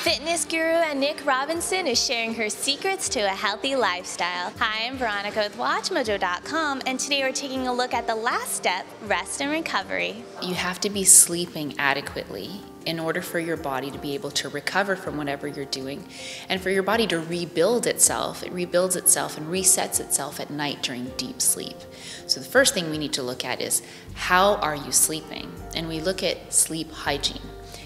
Fitness guru Nick Robinson is sharing her secrets to a healthy lifestyle. Hi, I'm Veronica with WatchMojo.com, and today we're taking a look at the last step, rest and recovery. You have to be sleeping adequately in order for your body to be able to recover from whatever you're doing and for your body to rebuild itself. It rebuilds itself and resets itself at night during deep sleep. So the first thing we need to look at is, how are you sleeping? And we look at sleep hygiene.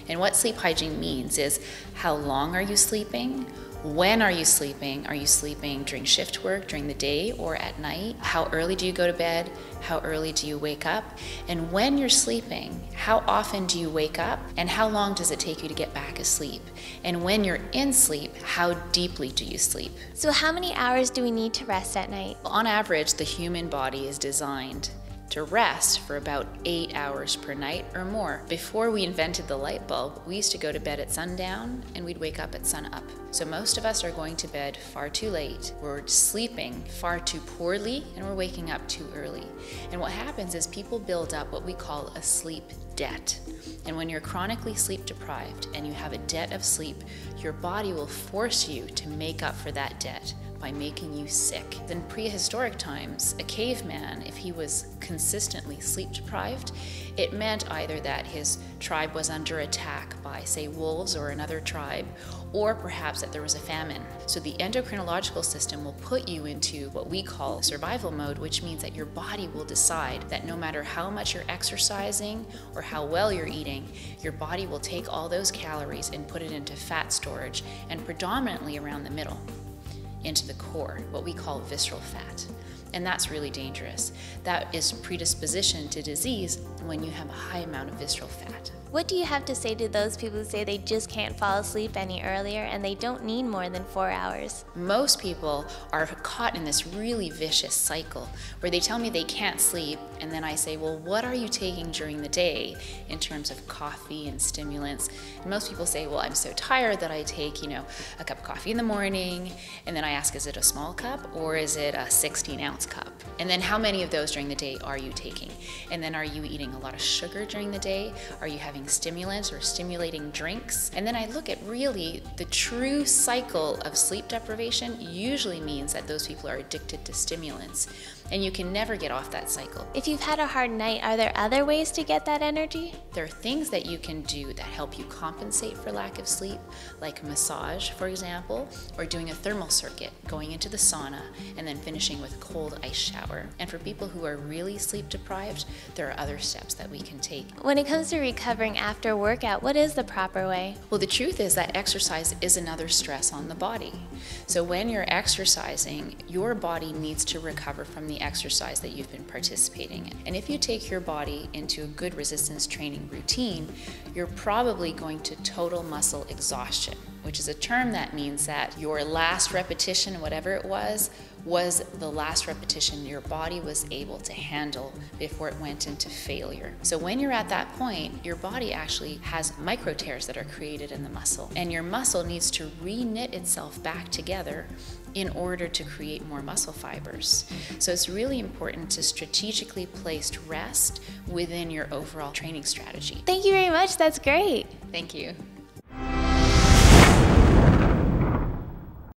And what sleep hygiene means is, how long are you sleeping? When are you sleeping? Are you sleeping during shift work, during the day, or at night? How early do you go to bed? How early do you wake up? And when you're sleeping, how often do you wake up? And how long does it take you to get back asleep? And when you're in sleep, how deeply do you sleep? So how many hours do we need to rest at night? On average, the human body is designed to rest for about 8 hours per night or more. Before we invented the light bulb, we used to go to bed at sundown and we'd wake up at sunup. So most of us are going to bed far too late. We're sleeping far too poorly and we're waking up too early. And what happens is people build up what we call a sleep debt. And when you're chronically sleep deprived and you have a debt of sleep, your body will force you to make up for that debt by making you sick. In prehistoric times, a caveman, if he was consistently sleep deprived, it meant either that his tribe was under attack by, say, wolves or another tribe, or perhaps that there was a famine. So the endocrinological system will put you into what we call survival mode, which means that your body will decide that no matter how much you're exercising or how well you're eating, your body will take all those calories and put it into fat storage, and predominantly around the middle, into the core, what we call visceral fat. And that's really dangerous. That is predisposition to disease when you have a high amount of visceral fat. What do you have to say to those people who say they just can't fall asleep any earlier and they don't need more than 4 hours? Most people are caught in this really vicious cycle where they tell me they can't sleep, and then I say, well, what are you taking during the day in terms of coffee and stimulants? And most people say, well, I'm so tired that I take, a cup of coffee in the morning, and then I ask, is it a small cup or is it a 16-ounce cup? And then how many of those during the day are you taking? And then are you eating a lot of sugar during the day? Are you having stimulants or stimulating drinks? And then I look at really the true cycle of sleep deprivation usually means that those people are addicted to stimulants, and you can never get off that cycle. If you've had a hard night, are there other ways to get that energy? There are things that you can do that help you compensate for lack of sleep, like massage, for example, or doing a thermal circuit, going into the sauna, and then finishing with a cold ice shower. And for people who are really sleep deprived, there are other steps that we can take. When it comes to recovering after workout, what is the proper way? Well, the truth is that exercise is another stress on the body. So when you're exercising, your body needs to recover from the exercise that you've been participating in. And if you take your body into a good resistance training routine, you're probably going to total muscle exhaustion, which is a term that means that your last repetition, whatever it was the last repetition your body was able to handle before it went into failure. So when you're at that point, your body actually has micro tears that are created in the muscle, and your muscle needs to re-knit itself back together in order to create more muscle fibers. So it's really important to strategically place rest within your overall training strategy. Thank you very much. That's great. Thank you.